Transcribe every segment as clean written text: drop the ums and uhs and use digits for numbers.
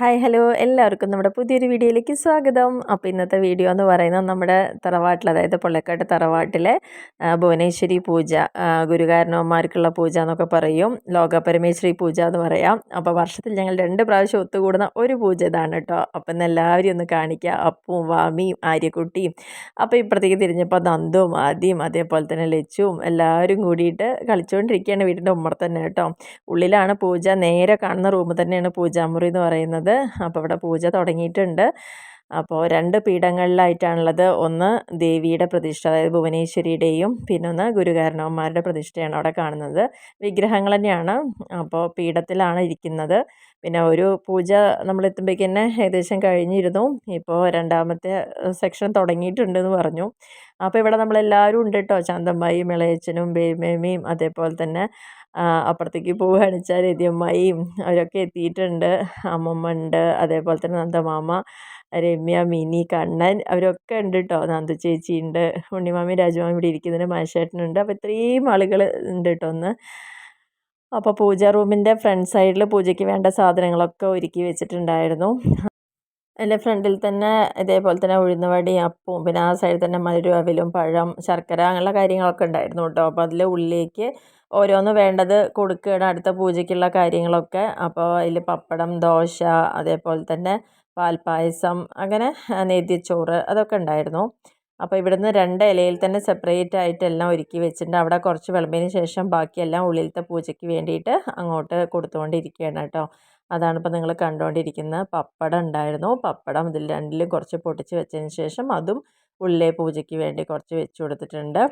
Hi hello എല്ലാവർക്കും നമ്മുടെ പുതിയൊരു വീഡിയോയിലേക്ക് സ്വാഗതം. അപ്പോൾ ഇന്നത്തെ വീഡിയോ എന്ന് പറയുന്നത് നമ്മുടെ തറവാട്ടിൽ, അതായത് പൊള്ളക്കാട്ട് തറവാട്ടിലെ ഭുവനേശ്വരി പൂജ, ഗുരുകാരണവന്മാർക്കുള്ള പൂജ എന്നൊക്കെ പറയും, ലോകപരമേശ്വരി പൂജ എന്ന് പറയാം. അപ്പോൾ വർഷത്തിൽ ഞങ്ങൾ 2 പ്രാവശ്യം ഒത്തുകൂടുന്ന ഒരു പൂജ ഇതാണ് കേട്ടോ. അപ്പോൾ ഇന്ന് എല്ലാവരും ഒന്ന് കാണിക്കുക, അപ്പും വാമിയും ആര്യക്കുട്ടിയും. അപ്പോൾ ഇപ്പുറത്തേക്ക് തിരിഞ്ഞപ്പോൾ നന്ദും ആദ്യം അതേപോലെ തന്നെ ലച്ചുവും എല്ലാവരും കൂടിയിട്ട് കളിച്ചുകൊണ്ടിരിക്കുകയാണ് വീടിൻ്റെ ഉമ്മറത്ത് തന്നെ കേട്ടോ. ഉള്ളിലാണ് പൂജ, നേരെ കാണുന്ന റൂമിൽ തന്നെയാണ് പൂജാമുറി എന്ന് പറയുന്നത്. അപ്പോൾ ഇവിടെ പൂജ തുടങ്ങിയിട്ടുണ്ട്. അപ്പോൾ 2 പീഠങ്ങളിലായിട്ടാണുള്ളത്. ഒന്ന് ദേവിയുടെ പ്രതിഷ്ഠ, അതായത് ഭുവനേശ്വരിയുടെയും, പിന്നെ ഒന്ന് ഗുരുകാരണവന്മാരുടെ പ്രതിഷ്ഠയാണ് അവിടെ കാണുന്നത്. വിഗ്രഹങ്ങൾ തന്നെയാണ്. അപ്പോൾ പീഠത്തിലാണ് ഇരിക്കുന്നത്. പിന്നെ ഒരു പൂജ നമ്മളെത്തുമ്പോഴേക്ക് തന്നെ ഏകദേശം കഴിഞ്ഞിരുന്നു. ഇപ്പോൾ 2ാമത്തെ സെക്ഷൻ തുടങ്ങിയിട്ടുണ്ടെന്ന് പറഞ്ഞു. അപ്പോൾ ഇവിടെ നമ്മളെല്ലാവരും ഉണ്ട് കേട്ടോ. ശാന്തമ്മായിയും ഇളയച്ചനും ബേബിമേമിയും അതേപോലെ തന്നെ അപ്പുറത്തേക്ക് പോവുകയാണെന്ന് വെച്ചാൽ രതിയമ്മായിയും അവരൊക്കെ എത്തിയിട്ടുണ്ട്. അമ്മമ്മ ഉണ്ട്, അതേപോലെ തന്നെ നന്ദമാമ, രമ്യ, മിനി, കണ്ണൻ അവരൊക്കെ ഉണ്ട് കേട്ടോ. നന്ദു ചേച്ചി ഉണ്ട്, ഉണ്ണിമാമി രാജമാമി ഇവിടെ ഇരിക്കുന്നുണ്ട്, മാഷേട്ടനുണ്ട്. അപ്പോൾ ഇത്രയും ആളുകൾ ഉണ്ട് കേട്ടോ ഒന്ന്. അപ്പോൾ പൂജാ റൂമിൻ്റെ ഫ്രണ്ട് സൈഡിൽ പൂജയ്ക്ക് വേണ്ട സാധനങ്ങളൊക്കെ ഒരുക്കി വെച്ചിട്ടുണ്ടായിരുന്നു. എൻ്റെ ഫ്രണ്ടിൽ തന്നെ ഇതേപോലെ തന്നെ ഉഴുന്നുവടയും അപ്പവും, പിന്നെ ആ സൈഡിൽ തന്നെ മധുരം, അവിലും, പഴം, ശർക്കര അങ്ങനെയുള്ള കാര്യങ്ങളൊക്കെ ഉണ്ടായിരുന്നു കേട്ടോ. അപ്പോൾ അതിൽ ഉള്ളിലേക്ക് ഓരോന്ന് വേണ്ടത് കൊടുക്കുകയാണ്, അടുത്ത പൂജയ്ക്കുള്ള കാര്യങ്ങളൊക്കെ. അപ്പോൾ അതിൽ പപ്പടം, ദോശ, അതേപോലെ തന്നെ പാൽപ്പായസം, അങ്ങനെ നേദ്യച്ചോറ് അതൊക്കെ ഉണ്ടായിരുന്നു. അപ്പോൾ ഇവിടുന്ന് 2 ഇലയിൽ തന്നെ സെപ്പറേറ്റ് ആയിട്ട് എല്ലാം ഒരുക്കി വെച്ചിട്ടുണ്ട്. അവിടെ കുറച്ച് വിളമ്പിയതിന് ശേഷം ബാക്കിയെല്ലാം ഉള്ളിലത്തെ പൂജയ്ക്ക് വേണ്ടിയിട്ട് അങ്ങോട്ട് കൊടുത്തുകൊണ്ടിരിക്കുകയാണ് കേട്ടോ. അതാണിപ്പോൾ നിങ്ങൾ കണ്ടുകൊണ്ടിരിക്കുന്നത്. പപ്പടം ഉണ്ടായിരുന്നു. പപ്പടം ഇതിൽ 2ലും കുറച്ച് പൊട്ടിച്ച് വെച്ചതിന് ശേഷം അതും ഉള്ളിലെ പൂജയ്ക്ക് വേണ്ടി കുറച്ച് വെച്ച് കൊടുത്തിട്ടുണ്ട്.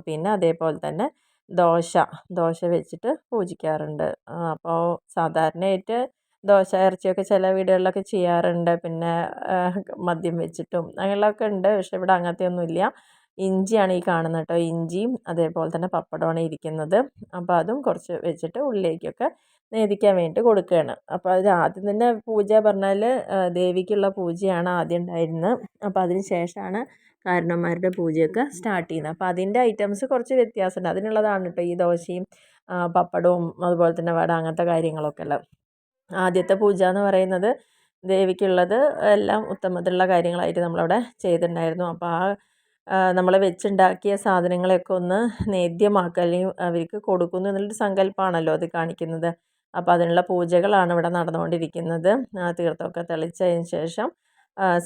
പിന്നെ അതേപോലെ തന്നെ ദോശ വെച്ചിട്ട് പൂജിക്കാറുണ്ട്. അപ്പോൾ സാധാരണയായിട്ട് ദോശ ഇറച്ചിയൊക്കെ ചില വീടുകളിലൊക്കെ ചെയ്യാറുണ്ട്. പിന്നെ മദ്യം വെച്ചിട്ടും അങ്ങനെയുള്ളതൊക്കെ ഉണ്ട്. പക്ഷേ ഇവിടെ അങ്ങനത്തെ ഒന്നുമില്ല. ഇഞ്ചിയാണ് ഈ കാണുന്നത് കേട്ടോ. ഇഞ്ചിയും അതേപോലെ തന്നെ പപ്പടമാണ് ഇരിക്കുന്നത്. അപ്പോൾ അതും കുറച്ച് വെച്ചിട്ട് ഉള്ളിലേക്കൊക്കെ നേദിക്കാൻ വേണ്ടിയിട്ട് കൊടുക്കുകയാണ്. അപ്പോൾ അതിൽ ആദ്യം തന്നെ പൂജ പറഞ്ഞാൽ ദേവിക്കുള്ള പൂജയാണ് ആദ്യം ഉണ്ടായിരുന്നത്. അപ്പോൾ അതിന് ശേഷമാണ് കാരണവന്മാരുടെ പൂജയൊക്കെ സ്റ്റാർട്ട് ചെയ്യുന്നത്. അപ്പോൾ അതിൻ്റെ ഐറ്റംസ് കുറച്ച് വ്യത്യാസമുണ്ട്. അതിനുള്ളതാണ് കേട്ടോ ഈ ദോശയും പപ്പടവും അതുപോലെ തന്നെ വട അങ്ങനത്തെ കാര്യങ്ങളൊക്കെ ഉള്ളത്. ആദ്യത്തെ പൂജ എന്ന് പറയുന്നത് ദേവിക്കുള്ളത് എല്ലാം ഉത്തമത്തിലുള്ള കാര്യങ്ങളായിട്ട് നമ്മളവിടെ ചെയ്തിട്ടുണ്ടായിരുന്നു. അപ്പോൾ നമ്മൾ വെച്ചുണ്ടാക്കിയ സാധനങ്ങളെയൊക്കെ ഒന്ന് നേദ്യമാക്കുക, അല്ലെങ്കിൽ അവർക്ക് കൊടുക്കുന്നു എന്നുള്ളൊരു സങ്കല്പമാണല്ലോ അത് കാണിക്കുന്നത്. അപ്പോൾ അതിനുള്ള പൂജകളാണ് ഇവിടെ നടന്നുകൊണ്ടിരിക്കുന്നത്. തീർത്ഥമൊക്കെ തെളിച്ചതിന് ശേഷം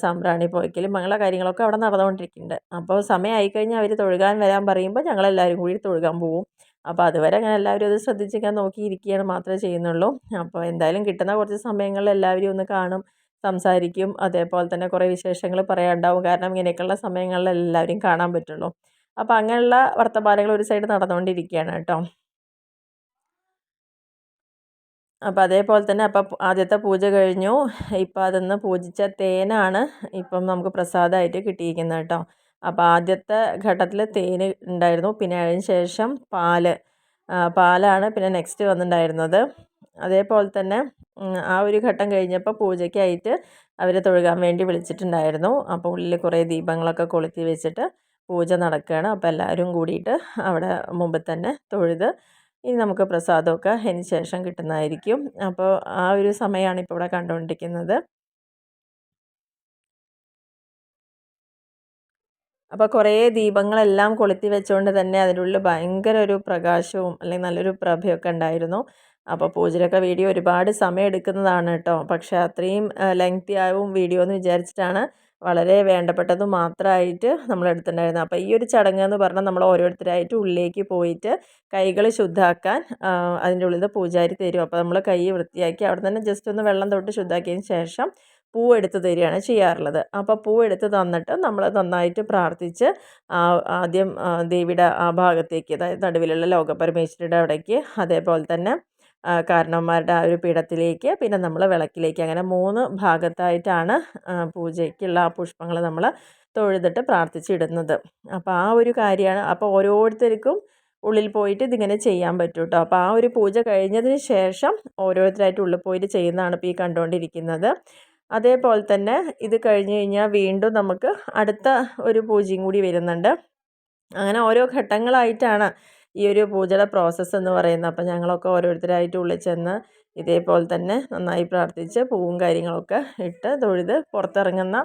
സാമ്പ്രാണി പോയ്ക്കലും അങ്ങനെയുള്ള കാര്യങ്ങളൊക്കെ അവിടെ നടന്നുകൊണ്ടിരിക്കുന്നുണ്ട്. അപ്പോൾ സമയമായി കഴിഞ്ഞാൽ അവർ തൊഴുകാൻ വരാൻ പറയുമ്പോൾ ഞങ്ങളെല്ലാവരും കൂടി തൊഴുകാൻ പോകും. അപ്പോൾ അതുവരെ അങ്ങനെ എല്ലാവരും അത് ശ്രദ്ധിച്ചിരിക്കാൻ നോക്കിയിരിക്കുകയാണ് മാത്രമേ ചെയ്യുന്നുള്ളൂ. അപ്പോൾ എന്തായാലും കിട്ടുന്ന കുറച്ച് സമയങ്ങളിൽ എല്ലാവരും ഒന്ന് കാണും, സംസാരിക്കും, അതേപോലെ തന്നെ കുറേ വിശേഷങ്ങൾ പറയാനുണ്ടാവും. കാരണം ഇങ്ങനെയൊക്കെയുള്ള സമയങ്ങളിൽ എല്ലാവരും കാണാൻ പറ്റുള്ളൂ. അപ്പോൾ അങ്ങനെയുള്ള വർത്തമാനങ്ങൾ ഒരു സൈഡ് നടന്നുകൊണ്ടിരിക്കുകയാണ് കേട്ടോ. അപ്പോൾ അതേപോലെ തന്നെ അപ്പോൾ ആദ്യത്തെ പൂജ കഴിഞ്ഞു. ഇപ്പോൾ അതിന്ന് പൂജിച്ച തേനാണ് ഇപ്പം നമുക്ക് പ്രസാദമായിട്ട് കിട്ടിയിരിക്കുന്നത് കേട്ടോ. അപ്പോൾ ആദ്യത്തെ ഘട്ടത്തിൽ തേൻ ഉണ്ടായിരുന്നു. പിന്നെ അതിന് ശേഷം പാലാണ് പിന്നെ നെക്സ്റ്റ് വന്നിട്ടുണ്ടായിരുന്നത്. അതേപോലെ തന്നെ ആ ഒരു ഘട്ടം കഴിഞ്ഞപ്പോൾ പൂജയ്ക്കായിട്ട് അവർ തൊഴുകാൻ വേണ്ടി വിളിച്ചിട്ടുണ്ടായിരുന്നു. അപ്പോൾ ഉള്ളിൽ കുറേ ദീപങ്ങളൊക്കെ കൊളുത്തി വെച്ചിട്ട് പൂജ നടക്കുകയാണ്. അപ്പോൾ എല്ലാവരും കൂടിയിട്ട് അവിടെ മുമ്പിൽ തന്നെ തൊഴുത് ഇനി നമുക്ക് പ്രസാദമൊക്കെ അതിന് ശേഷം കിട്ടുന്നതായിരിക്കും. അപ്പോൾ ആ ഒരു സമയമാണ് ഇപ്പോൾ ഇവിടെ കണ്ടുകൊണ്ടിരിക്കുന്നത്. അപ്പോൾ കുറേ ദീപങ്ങളെല്ലാം കൊളുത്തി വെച്ചുകൊണ്ട് തന്നെ അതിൻ്റെ ഉള്ളിൽ ഭയങ്കര ഒരു പ്രകാശവും അല്ലെങ്കിൽ നല്ലൊരു പ്രഭയൊക്കെ ഉണ്ടായിരുന്നു. അപ്പോൾ പൂജയിലൊക്കെ വീഡിയോ ഒരുപാട് സമയം എടുക്കുന്നതാണ് കേട്ടോ. പക്ഷേ അത്രയും ലെങ്തി ആവും വീഡിയോ എന്ന് വിചാരിച്ചിട്ടാണ് വളരെ വേണ്ടപ്പെട്ടത് മാത്രമായിട്ട് നമ്മൾ എടുത്തിട്ടുണ്ടായിരുന്നത്. അപ്പോൾ ഈ ഒരു ചടങ്ങ് എന്ന് പറഞ്ഞാൽ നമ്മൾ ഓരോരുത്തരായിട്ട് ഉള്ളിലേക്ക് പോയിട്ട് കൈകൾ ശുദ്ധാക്കാൻ അതിൻ്റെ ഉള്ളിൽ പൂജാരി തരും. അപ്പോൾ നമ്മൾ കൈ വൃത്തിയാക്കി അവിടെ തന്നെ ജസ്റ്റ് ഒന്ന് വെള്ളം തൊട്ട് ശുദ്ധാക്കിയതിന് ശേഷം പൂവെടുത്ത് തരികയാണ് ചെയ്യാറുള്ളത്. അപ്പോൾ പൂവെടുത്ത് തന്നിട്ട് നമ്മൾ നന്നായിട്ട് പ്രാർത്ഥിച്ച് ആദ്യം ദേവിയുടെ ആ ഭാഗത്തേക്ക്, അതായത് നടുവിലുള്ള ലോകപരമേശ്വരിയുടെ അവിടേക്ക്, അതേപോലെ തന്നെ കാരണവന്മാരുടെ ആ ഒരു പീഠത്തിലേക്ക്, പിന്നെ നമ്മൾ വിളക്കിലേക്ക്, അങ്ങനെ 3 ഭാഗത്തായിട്ടാണ് പൂജയ്ക്കുള്ള ആ പുഷ്പങ്ങൾ നമ്മൾ തൊഴുതിട്ട് പ്രാർത്ഥിച്ചിടുന്നത്. അപ്പോൾ ആ ഒരു കാര്യമാണ്. അപ്പോൾ ഓരോരുത്തർക്കും ഉള്ളിൽ പോയിട്ട് ഇതിങ്ങനെ ചെയ്യാൻ പറ്റും കേട്ടോ. അപ്പോൾ ആ ഒരു പൂജ കഴിഞ്ഞതിന് ശേഷം ഓരോരുത്തരായിട്ട് ഉള്ളിൽ പോയിട്ട് ചെയ്യുന്നതാണ് ഇപ്പോൾ ഈ കണ്ടുകൊണ്ടിരിക്കുന്നത്. അതേപോലെ തന്നെ ഇത് കഴിഞ്ഞ് കഴിഞ്ഞാൽ വീണ്ടും നമുക്ക് അടുത്ത ഒരു പൂജയും കൂടി വരുന്നുണ്ട്. അങ്ങനെ ഓരോ ഘട്ടങ്ങളായിട്ടാണ് ഈ ഒരു പൂജയുടെ പ്രോസസ്സ് എന്ന് പറയുന്നത്. അപ്പോൾ ഞങ്ങളൊക്കെ ഓരോരുത്തരായിട്ട് ഉള്ളിൽ ചെന്ന് ഇതേപോലെ തന്നെ നന്നായി പ്രാർത്ഥിച്ച് പൂവും കാര്യങ്ങളൊക്കെ ഇട്ട് തൊഴുത് പുറത്തിറങ്ങുന്ന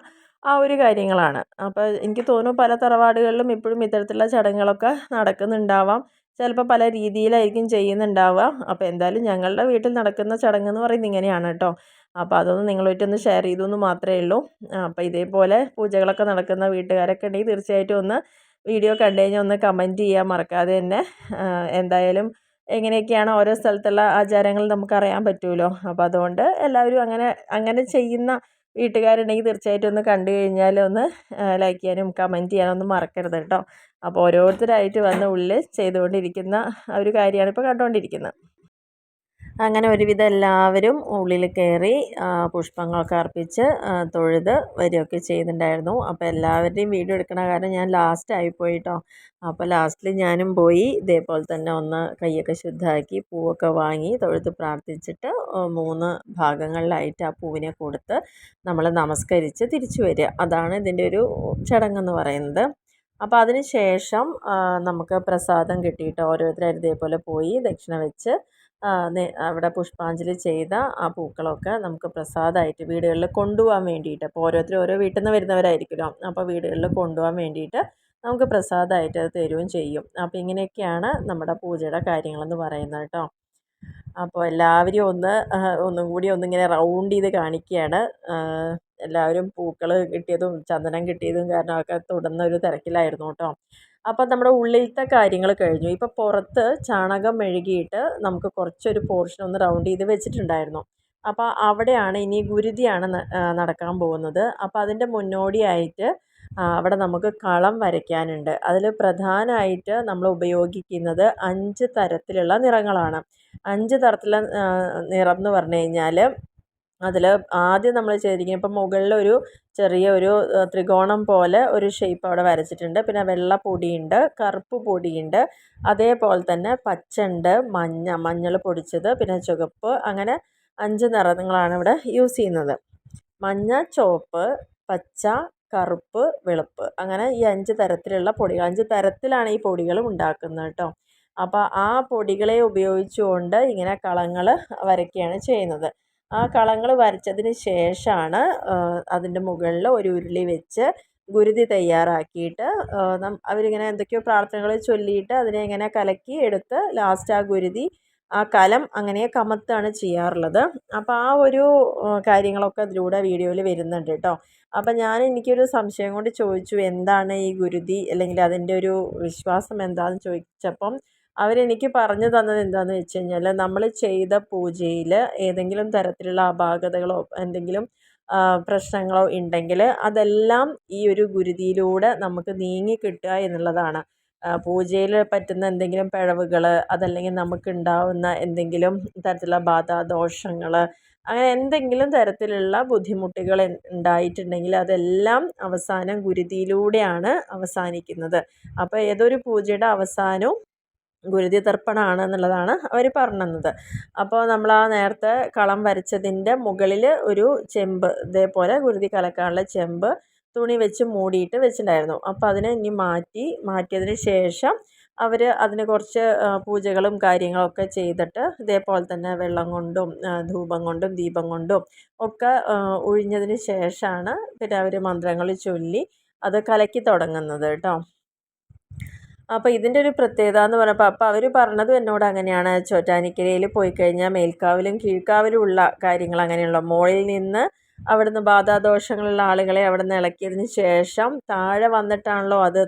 ആ ഒരു കാര്യങ്ങളാണ്. അപ്പോൾ എനിക്ക് തോന്നുന്നു പല തറവാടുകളിലും ഇപ്പോഴും ഇത്തരത്തിലുള്ള ചടങ്ങുകളൊക്കെ നടക്കുന്നുണ്ടാവാം. ചിലപ്പോൾ പല രീതിയിലായിരിക്കും ചെയ്യുന്നുണ്ടാവുക. അപ്പോൾ എന്തായാലും ഞങ്ങളുടെ വീട്ടിൽ നടക്കുന്ന ചടങ്ങ് എന്ന് പറയുന്നത് ഇങ്ങനെയാണ് കേട്ടോ. അപ്പോൾ അതൊന്ന് നിങ്ങളുമായിട്ടൊന്ന് ഷെയർ ചെയ്തു എന്ന് മാത്രമേ ഉള്ളൂ. അപ്പോൾ ഇതേപോലെ പൂജകളൊക്കെ നടക്കുന്ന വീട്ടുകാരൊക്കെ ഉണ്ടെങ്കിൽ തീർച്ചയായിട്ടും ഒന്ന് വീഡിയോ കണ്ടു കഴിഞ്ഞാൽ ഒന്ന് കമൻറ്റ് ചെയ്യാൻ മറക്കാതെ തന്നെ. എന്തായാലും എങ്ങനെയൊക്കെയാണ് ഓരോ സ്ഥലത്തുള്ള ആചാരങ്ങൾ നമുക്കറിയാൻ പറ്റുമല്ലോ. അപ്പോൾ അതുകൊണ്ട് എല്ലാവരും അങ്ങനെ ചെയ്യുന്ന വീട്ടുകാരുണ്ടെങ്കിൽ തീർച്ചയായിട്ടും ഒന്ന് കണ്ടു കഴിഞ്ഞാൽ ഒന്ന് ലൈക്ക് ചെയ്യാനും കമൻറ്റ് ചെയ്യാനും ഒന്നും മറക്കരുത് കേട്ടോ. അപ്പോൾ ഓരോരുത്തരായിട്ട് വന്ന് ഉള്ളിൽ ചെയ്തുകൊണ്ടിരിക്കുന്ന ഒരു കാര്യമാണ് ഇപ്പോൾ കണ്ടുകൊണ്ടിരിക്കുന്നത്. അങ്ങനെ ഒരുവിധം എല്ലാവരും ഉള്ളിൽ കയറി പുഷ്പങ്ങളൊക്കെ അർപ്പിച്ച് തൊഴുത് വരികയൊക്കെ ചെയ്യുന്നുണ്ടായിരുന്നു. അപ്പോൾ എല്ലാവരുടെയും വീഡിയോ എടുക്കണ കാരണം ഞാൻ ലാസ്റ്റ് ആയിപ്പോയി കേട്ടോ. അപ്പോൾ ലാസ്റ്റിൽ ഞാനും പോയി ഇതേപോലെ തന്നെ ഒന്ന് കൈയൊക്കെ ശുദ്ധമാക്കി പൂവൊക്കെ വാങ്ങി തൊഴുത് പ്രാർത്ഥിച്ചിട്ട് 3 ഭാഗങ്ങളിലായിട്ട് ആ പൂവിനെ കൊടുത്ത് നമ്മൾ നമസ്കരിച്ച് തിരിച്ചു വരിക. അതാണ് ഇതിൻ്റെ ഒരു ചടങ്ങെന്ന് പറയുന്നത്. അപ്പോൾ അതിന് ശേഷം നമുക്ക് പ്രസാദം കിട്ടിയിട്ട് ഓരോരുത്തരായിട്ട് ഇതേപോലെ പോയി ദക്ഷിണ വെച്ച് അവിടെ പുഷ്പാഞ്ജലി ചെയ്ത ആ പൂക്കളൊക്കെ നമുക്ക് പ്രസാദമായിട്ട് വീടുകളിൽ കൊണ്ടുപോകാൻ വേണ്ടിയിട്ട്, അപ്പോൾ ഓരോരുത്തരും ഓരോ വീട്ടിൽ നിന്ന് വരുന്നവരായിരിക്കുമല്ലോ, അപ്പോൾ വീടുകളിൽ കൊണ്ടുപോകാൻ വേണ്ടിയിട്ട് നമുക്ക് പ്രസാദമായിട്ട് അത് തരുകയും ചെയ്യും. അപ്പോൾ ഇങ്ങനെയൊക്കെയാണ് നമ്മുടെ പൂജയുടെ കാര്യങ്ങളെന്ന് പറയുന്നത് കേട്ടോ. അപ്പോൾ എല്ലാവരും ഒന്നും കൂടി ഒന്നിങ്ങനെ റൗണ്ട് ചെയ്ത് കാണിക്കുകയാണ്. എല്ലാവരും പൂക്കൾ കിട്ടിയതും ചന്ദനം കിട്ടിയതും കാരണമൊക്കെ തൊടുന്ന ഒരു തിരക്കിലായിരുന്നു കേട്ടോ. അപ്പോൾ നമ്മുടെ ഉള്ളിലത്തെ കാര്യങ്ങൾ കഴിഞ്ഞു. ഇപ്പോൾ പുറത്ത് ചാണകം മെഴുകിയിട്ട് നമുക്ക് കുറച്ചൊരു പോർഷൻ ഒന്ന് റൗണ്ട് ചെയ്ത് വെച്ചിട്ടുണ്ടായിരുന്നു. അപ്പോൾ അവിടെയാണ് ഇനി ഗുരുതിയാണ് നടക്കാൻ പോകുന്നത്. അപ്പോൾ അതിൻ്റെ മുന്നോടിയായിട്ട് അവിടെ നമുക്ക് കളം വരയ്ക്കാനുണ്ട്. അതിൽ പ്രധാനമായിട്ട് നമ്മൾ ഉപയോഗിക്കുന്നത് 5 തരത്തിലുള്ള നിറങ്ങളാണ്. 5 തരത്തിലുള്ള നിറം എന്ന് പറഞ്ഞു കഴിഞ്ഞാൽ അതിൽ ആദ്യം നമ്മൾ ചെയ്തിരിക്കുന്നത് ഇപ്പം മുകളിലൊരു ചെറിയൊരു ത്രികോണം പോലെ ഒരു ഷേപ്പ് അവിടെ വരച്ചിട്ടുണ്ട്. പിന്നെ വെള്ള പൊടിയുണ്ട്, കറുപ്പ് പൊടിയുണ്ട്, അതേപോലെ തന്നെ പച്ചയുണ്ട്, മഞ്ഞൾ പൊടിച്ചത്, പിന്നെ ചുവപ്പ്, അങ്ങനെ 5 നിറങ്ങളാണ് ഇവിടെ യൂസ് ചെയ്യുന്നത്. മഞ്ഞ, ചുവപ്പ്, പച്ച, കറുപ്പ്, വെളുപ്പ്, അങ്ങനെ ഈ 5 തരത്തിലുള്ള പൊടികൾ, 5 തരത്തിലാണ് ഈ പൊടികൾ ഉണ്ടാക്കുന്നത് കേട്ടോ. അപ്പോൾ ആ പൊടികളെ ഉപയോഗിച്ചുകൊണ്ട് ഇങ്ങനെ കളങ്ങൾ വരയ്ക്കുകയാണ് ചെയ്യുന്നത്. ആ കളങ്ങൾ വരച്ചതിന് ശേഷമാണ് അതിൻ്റെ മുകളിൽ ഒരു ഉരുളി വെച്ച് ഗുരുതി തയ്യാറാക്കിയിട്ട് അവരിങ്ങനെ എന്തൊക്കെയോ പ്രാർത്ഥനകൾ ചൊല്ലിയിട്ട് അതിനെ ഇങ്ങനെ കലക്കി എടുത്ത് ലാസ്റ്റ് ആ ഗുരുതി ആ കലം അങ്ങനെ കമത്താണ് ചെയ്യാറുള്ളത്. അപ്പോൾ ആ ഒരു കാര്യങ്ങളൊക്കെ അതിലൂടെ വീഡിയോയിൽ വരുന്നുണ്ട് കേട്ടോ. അപ്പം എനിക്കൊരു സംശയം കൊണ്ട് ചോദിച്ചു, എന്താണ് ഈ ഗുരുതി, അല്ലെങ്കിൽ അതിൻ്റെ ഒരു വിശ്വാസം എന്താണെന്ന് ചോദിച്ചപ്പം അവരെനിക്ക് പറഞ്ഞു തന്നത് എന്താണെന്ന് വെച്ച് കഴിഞ്ഞാൽ, നമ്മൾ ചെയ്ത പൂജയിൽ ഏതെങ്കിലും തരത്തിലുള്ള അപാകതകളോ എന്തെങ്കിലും പ്രശ്നങ്ങളോ ഉണ്ടെങ്കിൽ അതെല്ലാം ഈ ഒരു ഗുരുതിയിലൂടെ നമുക്ക് നീങ്ങി കിട്ടുക എന്നുള്ളതാണ്. പൂജയിൽ പറ്റുന്ന എന്തെങ്കിലും പിഴവുകൾ, അതല്ലെങ്കിൽ നമുക്കുണ്ടാവുന്ന എന്തെങ്കിലും തരത്തിലുള്ള ബാധാദോഷങ്ങൾ, അങ്ങനെ എന്തെങ്കിലും തരത്തിലുള്ള ബുദ്ധിമുട്ടുകൾ ഉണ്ടായിട്ടുണ്ടെങ്കിൽ അതെല്ലാം അവസാനം ഗുരുതിയിലൂടെയാണ് അവസാനിക്കുന്നത്. അപ്പോൾ ഏതൊരു പൂജയുടെ അവസാനവും ഗുരുതി തർപ്പണമാണ് എന്നുള്ളതാണ് അവർ പറഞ്ഞത്. അപ്പോൾ നമ്മൾ ആ നേരത്തെ കളം വരച്ചതിൻ്റെ മുകളിൽ ഒരു ചെമ്പ്, ഇതേപോലെ ഗുരുതി കലക്കാനുള്ള ചെമ്പ് തുണി വെച്ച് മൂടിയിട്ട് വെച്ചിട്ടുണ്ടായിരുന്നു. അപ്പോൾ അതിനെ ഇനി മാറ്റിയതിന് ശേഷം അവർ അതിന് കുറച്ച് പൂജകളും കാര്യങ്ങളൊക്കെ ചെയ്തിട്ട് ഇതേപോലെ തന്നെ വെള്ളം കൊണ്ടും ധൂപം കൊണ്ടും ദീപം കൊണ്ടും ഒക്കെ ഒഴിഞ്ഞതിന് ശേഷമാണ് പിന്നെ അവർ മന്ത്രങ്ങൾ ചൊല്ലി അത് കലക്കി തുടങ്ങുന്നത് കേട്ടോ. അപ്പോൾ ഇതിൻ്റെ ഒരു പ്രത്യേകത എന്ന് പറഞ്ഞപ്പോൾ അപ്പോൾ അവർ പറഞ്ഞതും എന്നോട് അങ്ങനെയാണ്. ചോറ്റാനിക്കരയിൽ പോയി കഴിഞ്ഞാൽ മേൽക്കാവിലും കീഴ്ക്കാവിലും ഉള്ള കാര്യങ്ങൾ അങ്ങനെയുള്ള മുകളിൽ നിന്ന് അവിടുന്ന് ബാധാദോഷങ്ങളുള്ള ആളുകളെ അവിടെ നിന്ന് ഇളക്കിയതിന് ശേഷം താഴെ വന്നിട്ടാണല്ലോ അത്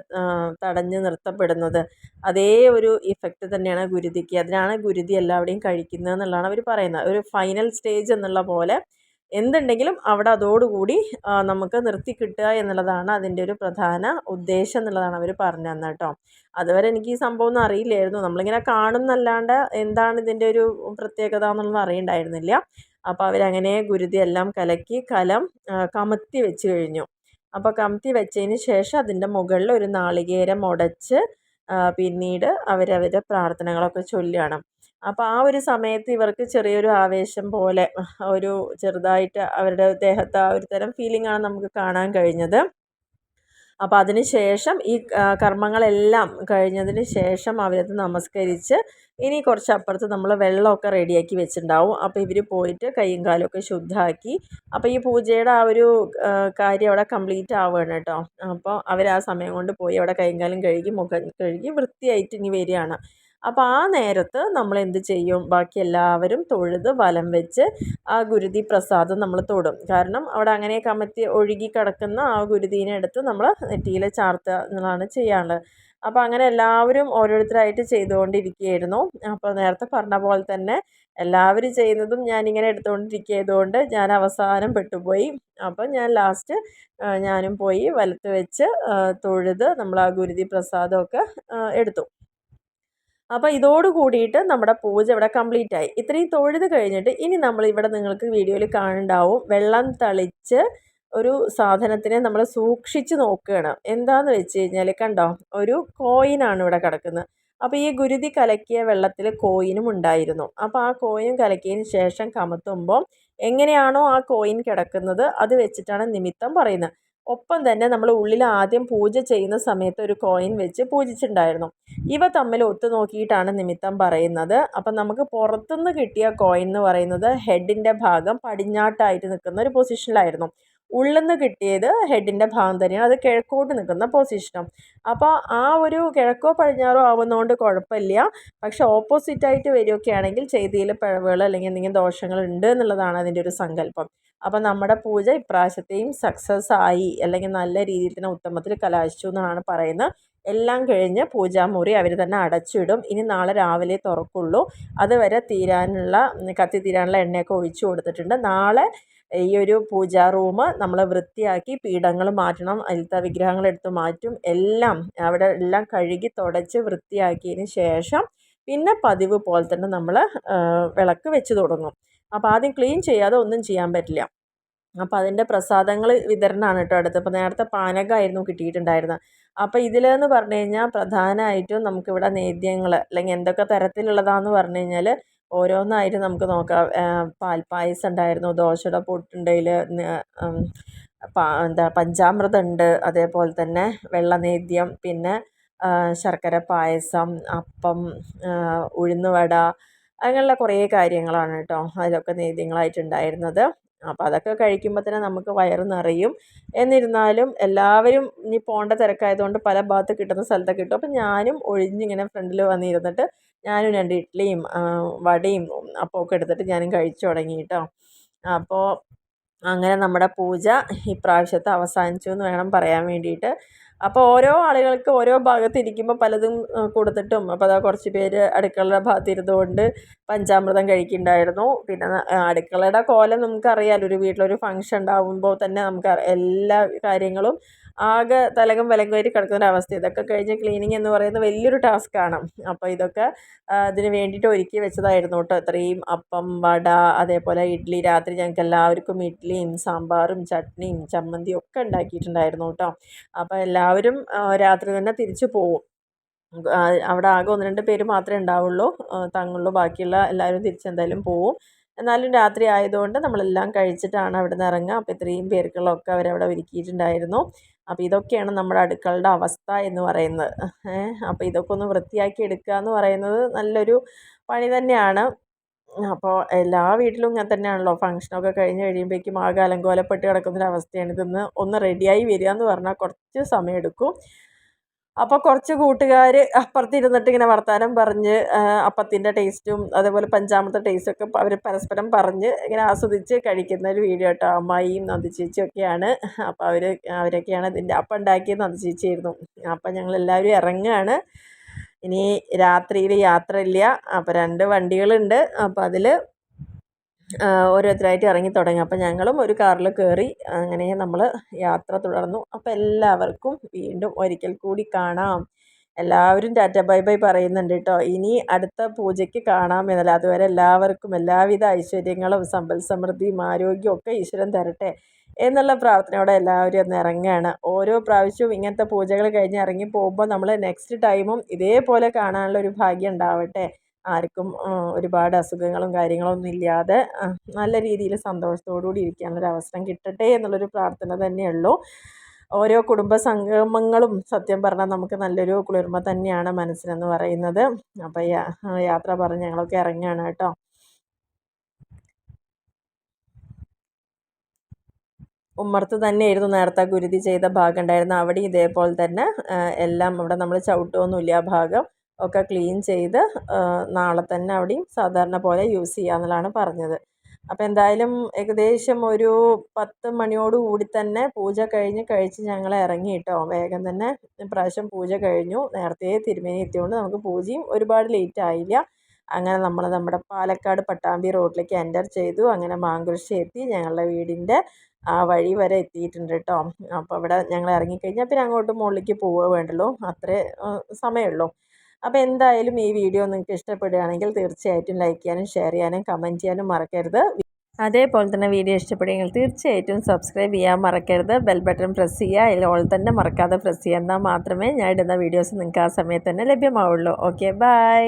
തടഞ്ഞ് നിർത്തപ്പെടുന്നത്. അതേ ഒരു ഇഫക്റ്റ് തന്നെയാണ് ഗുരുതിക്ക്. അതിനാണ് ഗുരുതി എല്ലാവരുടെയും കഴിക്കുന്നത് എന്നുള്ളതാണ് അവർ പറയുന്നത്. ഒരു ഫൈനൽ സ്റ്റേജ് എന്നുള്ള പോലെ എന്തുണ്ടെങ്കിലും അവിടെ അതോടുകൂടി നമുക്ക് നിർത്തി കിട്ടുക എന്നുള്ളതാണ് അതിൻ്റെ ഒരു പ്രധാന ഉദ്ദേശം എന്നുള്ളതാണ് അവർ പറഞ്ഞു തന്നെ കേട്ടോ. അതുവരെ എനിക്ക് ഈ സംഭവം ഒന്നും അറിയില്ലായിരുന്നു. നമ്മളിങ്ങനെ കാണുന്നല്ലാണ്ട് എന്താണ് ഇതിൻ്റെ ഒരു പ്രത്യേകത എന്നുള്ളത് അറിയണ്ടായിരുന്നില്ല. അപ്പോൾ അവരങ്ങനെ ഗുരുതി എല്ലാം കലക്കി കലം കമത്തി വെച്ച് കഴിഞ്ഞു. അപ്പോൾ കമത്തി വെച്ചതിന് ശേഷം അതിൻ്റെ മുകളിൽ ഒരു നാളികേരം ഉടച്ച് പിന്നീട് അവരവരുടെ പ്രാർത്ഥനകളൊക്കെ ചൊല്ലുകയാണ്. അപ്പോൾ ആ ഒരു സമയത്ത് ഇവർക്ക് ചെറിയൊരു ആവേശം പോലെ ഒരു ചെറുതായിട്ട് അവരുടെ ദേഹത്ത് ആ ഒരു തരം ഫീലിംഗാണ് നമുക്ക് കാണാൻ കഴിഞ്ഞത്. അപ്പോൾ അതിന് ശേഷം ഈ കർമ്മങ്ങളെല്ലാം കഴിഞ്ഞതിന് ശേഷം അവരത് നമസ്കരിച്ച് ഇനി കുറച്ചപ്പുറത്ത് നമ്മൾ വെള്ളമൊക്കെ റെഡിയാക്കി വെച്ചിട്ടുണ്ടാവും. അപ്പോൾ ഇവർ പോയിട്ട് കൈയും കാലുമൊക്കെ ശുദ്ധമാക്കി, അപ്പോൾ ഈ പൂജയുടെ ആ ഒരു കാര്യം അവിടെ കംപ്ലീറ്റ് ആവുകയാണ് കേട്ടോ. അപ്പോൾ അവർ ആ സമയം കൊണ്ട് പോയി അവിടെ കൈയും കാലും കഴുകി മുഖം കഴുകി വൃത്തിയായിട്ട് ഇനി വരികയാണ്. അപ്പോൾ ആ നേരത്ത് നമ്മൾ എന്ത് ചെയ്യും, ബാക്കി എല്ലാവരും തൊഴുത് വലം വെച്ച് ആ ഗുരുതി പ്രസാദം നമ്മൾ തൊടും. കാരണം അവിടെ അങ്ങനെ കമത്തി ഒഴുകി കിടക്കുന്ന ആ ഗുരുതീനെ എടുത്ത് നമ്മൾ നെറ്റിയിൽ ചാർത്തുക എന്നുള്ളതാണ് ചെയ്യാനുള്ളത്. അപ്പോൾ അങ്ങനെ എല്ലാവരും ഓരോരുത്തരായിട്ട് ചെയ്തുകൊണ്ടിരിക്കുകയായിരുന്നു. അപ്പോൾ നേരത്തെ പറഞ്ഞ പോലെ തന്നെ എല്ലാവരും ചെയ്യുന്നതും ഞാനിങ്ങനെ എടുത്തുകൊണ്ടിരിക്കുകയായതുകൊണ്ട് ഞാൻ അവസാനം പെട്ടുപോയി. അപ്പോൾ ഞാൻ ലാസ്റ്റ് ഞാനും പോയി വലത്ത് വെച്ച് തൊഴുത് നമ്മൾ ആ ഗുരുതി പ്രസാദമൊക്കെ എടുത്തു. അപ്പോൾ ഇതോട് കൂടിയിട്ട് നമ്മുടെ പൂജ ഇവിടെ കംപ്ലീറ്റ് ആയി. ഇത്രയും തൊഴുത് കഴിഞ്ഞിട്ട് ഇനി നമ്മൾ ഇവിടെ നിങ്ങൾക്ക് വീഡിയോയിൽ കാണുന്നുണ്ടാവും, വെള്ളം തളിച്ച് ഒരു സാധനത്തിനെ നമ്മൾ സൂക്ഷിച്ച് നോക്കുകയാണ്. എന്താന്ന് വെച്ച് കഴിഞ്ഞാൽ കണ്ടോ, ഒരു കോയിനാണ് ഇവിടെ കിടക്കുന്നത്. അപ്പോൾ ഈ ഗുരുതി കലക്കിയ വെള്ളത്തിൽ കോയിനും ഉണ്ടായിരുന്നു. അപ്പോൾ ആ കോയിൻ കലക്കിയതിന് ശേഷം കമത്തുമ്പോൾ എങ്ങനെയാണോ ആ കോയിൻ കിടക്കുന്നത് അത് വെച്ചിട്ടാണ് നിമിത്തം പറയുന്നത്. ഒപ്പം തന്നെ നമ്മൾ ഉള്ളിൽ ആദ്യം പൂജ ചെയ്യുന്ന സമയത്ത് ഒരു കോയിൻ വെച്ച് പൂജിച്ചിട്ടുണ്ടായിരുന്നു. ഇവ തമ്മിൽ ഒത്തു നോക്കിയിട്ടാണ് നിമിത്തം പറയുന്നത്. അപ്പം നമുക്ക് പുറത്തുനിന്ന് കിട്ടിയ കോയിൻ എന്ന് പറയുന്നത് ഹെഡിൻ്റെ ഭാഗം പടിഞ്ഞാട്ടായിട്ട് നിൽക്കുന്ന ഒരു പൊസിഷനിലായിരുന്നു. ഉള്ളിൽ നിന്ന് കിട്ടിയത് ഹെഡിൻ്റെ ഭാഗം തന്നെയാണ്, അത് കിഴക്കോട്ട് നിൽക്കുന്ന പൊസിഷനും. അപ്പോൾ ആ ഒരു കിഴക്കോ പടിഞ്ഞാറോ ആവുന്നതുകൊണ്ട് കുഴപ്പമില്ല. പക്ഷെ ഓപ്പോസിറ്റായിട്ട് വരികയൊക്കെയാണെങ്കിൽ ചെയ്തിയിൽ പിഴവുകൾ അല്ലെങ്കിൽ എന്തെങ്കിലും ദോഷങ്ങൾ ഉണ്ട് എന്നുള്ളതാണ് അതിൻ്റെ ഒരു സങ്കല്പം. അപ്പം നമ്മുടെ പൂജ ഇപ്രാവശ്യത്തെയും സക്സസ് ആയി, അല്ലെങ്കിൽ നല്ല രീതിയിൽ തന്നെ ഉത്തമത്തിൽ കലാശിച്ചു എന്നാണ് പറയുന്നത്. എല്ലാം കഴിഞ്ഞ് പൂജാമുറി അവർ തന്നെ അടച്ചിടും. ഇനി നാളെ രാവിലെ തുറക്കുള്ളൂ. അതുവരെ കത്തി തീരാനുള്ള എണ്ണയൊക്കെ ഒഴിച്ചു കൊടുത്തിട്ടുണ്ട്. നാളെ ഈ ഒരു പൂജാ റൂം നമ്മൾ വൃത്തിയാക്കി പീഠങ്ങൾ മാറ്റണം, അതിലത്തെ വിഗ്രഹങ്ങളെടുത്ത് മാറ്റും, എല്ലാം അവിടെ എല്ലാം കഴുകി തുടച്ച് വൃത്തിയാക്കിയതിന് ശേഷം പിന്നെ പതിവ് പോലെ തന്നെ നമ്മൾ വിളക്ക് വെച്ച് തുടങ്ങും. അപ്പോൾ ആദ്യം ക്ലീൻ ചെയ്യാതെ ഒന്നും ചെയ്യാൻ പറ്റില്ല. അപ്പോൾ അതിൻ്റെ പ്രസാദങ്ങൾ വിതരണമാണ് കേട്ടോ അടുത്ത്. അപ്പോൾ നേരത്തെ പാനകമായിരുന്നു കിട്ടിയിട്ടുണ്ടായിരുന്നത്. അപ്പോൾ ഇതിലെന്ന് പറഞ്ഞു കഴിഞ്ഞാൽ പ്രധാനമായിട്ടും നമുക്കിവിടെ നേദ്യങ്ങൾ അല്ലെങ്കിൽ എന്തൊക്കെ തരത്തിലുള്ളതാണെന്ന് പറഞ്ഞു കഴിഞ്ഞാൽ ഓരോന്നായിട്ട് നമുക്ക് നോക്കാം. പാൽപ്പായസം ഉണ്ടായിരുന്നു, ദോശയുടെ പൊട്ടുണ്ടതിൽ പഞ്ചാമൃതം ഉണ്ട്, അതേപോലെ തന്നെ വെള്ളനേദ്യം, പിന്നെ ശർക്കര പായസം, അപ്പം, ഉഴുന്നുവട, അങ്ങനെയുള്ള കുറേ കാര്യങ്ങളാണ് കേട്ടോ അതിലൊക്കെ നേദ്യങ്ങളായിട്ടുണ്ടായിരുന്നത്. അപ്പോൾ അതൊക്കെ കഴിക്കുമ്പോൾ തന്നെ നമുക്ക് വയറ് നിറയും. എന്നിരുന്നാലും എല്ലാവരും ഇനി പോകേണ്ട തിരക്കായതുകൊണ്ട് പല ഭാഗത്ത് കിട്ടുന്ന സ്ഥലത്തൊക്കെ കിട്ടും. അപ്പോൾ ഞാനും ഒഴിഞ്ഞിങ്ങനെ ഫ്രണ്ടിൽ വന്നിരുന്നിട്ട് ഞാനും 2 ഇഡ്ഡലിയും വടയും അപ്പമൊക്കെ എടുത്തിട്ട് ഞാനും കഴിച്ചു തുടങ്ങി കേട്ടോ. അപ്പോൾ അങ്ങനെ നമ്മുടെ പൂജ ഇപ്രാവശ്യത്തെ അവസാനിച്ചു എന്ന് വേണം പറയാൻ വേണ്ടിയിട്ട്. അപ്പോൾ ഓരോ ആളുകൾക്ക് ഓരോ ഭാഗത്ത് ഇരിക്കുമ്പോൾ പലതും കൊടുത്തിട്ടും, അപ്പോൾ അതാ കുറച്ച് പേര് അടുക്കളയുടെ ഭാഗത്ത് ഇരുന്നുകൊണ്ട് പഞ്ചാമൃതം കഴിക്കുന്നുണ്ടായിരുന്നു. പിന്നെ അടുക്കളയുടെ കോലം നമുക്കറിയാമല്ലോ, ഒരു വീട്ടിലൊരു ഫംഗ്ഷൻ ഉണ്ടാകുമ്പോൾ തന്നെ നമുക്ക് എല്ലാ കാര്യങ്ങളും ആകെ തലകം വിലങ്ങുമായിട്ട് കിടക്കുന്ന ഒരവസ്ഥ. ഇതൊക്കെ കഴിഞ്ഞ് ക്ലീനിങ് എന്ന് പറയുന്നത് വലിയൊരു ടാസ്ക്കാണ്. അപ്പോൾ ഇതൊക്കെ ഇതിന് വേണ്ടിയിട്ട് ഒരുക്കി വെച്ചതായിരുന്നു കേട്ടോ. ഇത്രയും അപ്പം, വട, അതേപോലെ ഇഡ്ഡലി. രാത്രി ഞങ്ങൾക്ക് എല്ലാവർക്കും ഇഡ്ഡലിയും സാമ്പാറും ചട്നിയും ചമ്മന്തിയും ഒക്കെ ഉണ്ടാക്കിയിട്ടുണ്ടായിരുന്നു കേട്ടോ. അപ്പോൾ എല്ലാവരും രാത്രി തന്നെ തിരിച്ചു പോവും. അവിടെ ആകെ 1-2 പേര് മാത്രമേ ഉണ്ടാവുള്ളൂ, തങ്ങുള്ളൂ. ബാക്കിയുള്ള എല്ലാവരും തിരിച്ചെന്തായാലും പോവും. എന്നാലും രാത്രി ആയതുകൊണ്ട് നമ്മളെല്ലാം കഴിച്ചിട്ടാണ് അവിടെ നിന്ന് ഇറങ്ങുക. അപ്പോൾ ഇത്രയും പേർക്കുള്ളതൊക്കെ അവരവിടെ ഒരുക്കിയിട്ടുണ്ടായിരുന്നു. അപ്പോൾ ഇതൊക്കെയാണ് നമ്മുടെ അടുക്കളുടെ അവസ്ഥ എന്ന് പറയുന്നത്. അപ്പോൾ ഇതൊക്കെ ഒന്ന് വൃത്തിയാക്കി എടുക്കുക എന്ന് പറയുന്നത് നല്ലൊരു പണി തന്നെയാണ്. അപ്പോൾ എല്ലാ വീട്ടിലും ഇങ്ങനെ തന്നെയാണല്ലോ, ഫംഗ്ഷനൊക്കെ കഴിഞ്ഞ് കഴിയുമ്പോഴേക്കും ആകെ അലങ്കോലപ്പെട്ട് കിടക്കുന്നൊരവസ്ഥയാണ്. ഇതൊന്ന് റെഡിയായി വരിക എന്ന് പറഞ്ഞാൽ കുറച്ച് സമയമെടുക്കും. അപ്പോൾ കുറച്ച് കൂട്ടുകാർ അപ്പുറത്തിരുന്നിട്ട് ഇങ്ങനെ വർത്താനം പറഞ്ഞ് അപ്പത്തിൻ്റെ ടേസ്റ്റും അതേപോലെ പഞ്ചാമൃത ടേസ്റ്റൊക്കെ അവർ പരസ്പരം പറഞ്ഞ് ഇങ്ങനെ ആസ്വദിച്ച് കഴിക്കുന്ന ഒരു വീഡിയോ കേട്ടോ. അമ്മായിയും നന്ദിച്ചേച്ചിയൊക്കെയാണ്. അപ്പോൾ അവരൊക്കെയാണ് ഇതിൻ്റെ അപ്പം ഉണ്ടാക്കിയത്. നന്ദിച്ചേച്ചിയായിരുന്നു. അപ്പം ഞങ്ങളെല്ലാവരും ഇറങ്ങുകയാണ്. ഇനി രാത്രിയിൽ യാത്രയില്ല. അപ്പോൾ 2 വണ്ടികളുണ്ട്. അപ്പോൾ അതിൽ ഓരോരുത്തരായിട്ട് ഇറങ്ങി തുടങ്ങി. അപ്പോൾ ഞങ്ങളും ഒരു കാറിൽ കയറി അങ്ങനെ നമ്മൾ യാത്ര തുടർന്നു. അപ്പോൾ എല്ലാവർക്കും വീണ്ടും ഒരിക്കൽ കൂടി കാണാം. എല്ലാവരും ടാറ്റ ബൈ ബൈ പറയുന്നുണ്ട് കേട്ടോ. ഇനി അടുത്ത പൂജയ്ക്ക് കാണാം എന്നല്ല. അതുവരെ എല്ലാവർക്കും എല്ലാവിധ ഐശ്വര്യങ്ങളും സമ്പൽ സമൃദ്ധിയും ആരോഗ്യവും ഒക്കെ ഈശ്വരൻ തരട്ടെ എന്നുള്ള പ്രാർത്ഥനയോടെ എല്ലാവരും ഒന്ന് ഇറങ്ങുകയാണ്. ഓരോ പ്രാവശ്യവും ഇങ്ങനത്തെ പൂജകൾ കഴിഞ്ഞ് ഇറങ്ങി പോകുമ്പോൾ നമ്മൾ നെക്സ്റ്റ് ടൈമും ഇതേപോലെ കാണാനുള്ള ഒരു ഭാഗ്യം ഉണ്ടാവട്ടെ. ആർക്കും ഒരുപാട് അസുഖങ്ങളും കാര്യങ്ങളൊന്നും ഇല്ലാതെ നല്ല രീതിയിൽ സന്തോഷത്തോടു കൂടി ഇരിക്കാനുള്ളൊരു അവസരം കിട്ടട്ടെ എന്നുള്ളൊരു പ്രാർത്ഥന തന്നെയുള്ളൂ. ഓരോ കുടുംബ സംഗമങ്ങളും സത്യം പറഞ്ഞാൽ നമുക്ക് നല്ലൊരു കുളിർമ തന്നെയാണ് മനസ്സിനെന്ന് പറയുന്നത്. അപ്പോൾ യാത്ര പറഞ്ഞ് ഞങ്ങളൊക്കെ ഇറങ്ങുകയാണ് കേട്ടോ. ഉമ്മർത്ത് തന്നെയായിരുന്നു നേരത്തെ ഗുരുതി ചെയ്ത ഭാഗം ഉണ്ടായിരുന്നു. അവിടെ ഇതേപോലെ തന്നെ എല്ലാം ഇവിടെ നമ്മൾ ചവിട്ടുമൊന്നുമില്ല, ആ ഭാഗം ഒക്കെ ക്ലീൻ ചെയ്ത് നാളെ തന്നെ അവിടെയും സാധാരണ പോലെ യൂസ് ചെയ്യാമെന്നുള്ളതാണ് പറഞ്ഞത്. അപ്പോൾ എന്തായാലും ഏകദേശം ഒരു 10 മണിയോട് കൂടി തന്നെ പൂജ കഴിച്ച് ഞങ്ങൾ ഇറങ്ങി കേട്ടോ. വേഗം തന്നെ ഇപ്രാവശ്യം പൂജ കഴിഞ്ഞു. നേരത്തെ തിരുമേനി എത്തിയതുകൊണ്ട് നമുക്ക് പൂജയും ഒരുപാട് ലേറ്റ് ആയില്ല. അങ്ങനെ നമ്മൾ നമ്മുടെ പാലക്കാട് പട്ടാമ്പി റോഡിലേക്ക് എൻ്റർ ചെയ്തു. അങ്ങനെ മാങ്കുറിശ്ശി എത്തി. ഞങ്ങളുടെ വീടിൻ്റെ ആ വഴി വരെ എത്തിയിട്ടുണ്ട് കേട്ടോ. അപ്പോൾ ഇവിടെ ഞങ്ങൾ ഇറങ്ങിക്കഴിഞ്ഞാൽ പിന്നെ അങ്ങോട്ട് മുകളിലേക്ക് പോവുക വേണ്ടല്ലോ, അത്രേ സമയമുള്ളൂ. അപ്പോൾ എന്തായാലും ഈ വീഡിയോ നിങ്ങൾക്ക് ഇഷ്ടപ്പെടുകയാണെങ്കിൽ തീർച്ചയായിട്ടും ലൈക്ക് ചെയ്യാനും ഷെയർ ചെയ്യാനും കമൻറ്റ് ചെയ്യാനും മറക്കരുത്. അതേപോലെ തന്നെ വീഡിയോ ഇഷ്ടപ്പെടുമെങ്കിൽ തീർച്ചയായിട്ടും സബ്സ്ക്രൈബ് ചെയ്യാൻ മറക്കരുത്. ബെൽ ബട്ടൺ പ്രസ് ചെയ്യുക, അതിൽ ഓൾ തന്നെ മറക്കാതെ പ്രസ് ചെയ്യുക. എന്നാൽ മാത്രമേ ഞാൻ ഇടുന്ന വീഡിയോസ് നിങ്ങൾക്ക് ആ സമയത്ത് തന്നെ ലഭ്യമാവുള്ളൂ. Okay, by.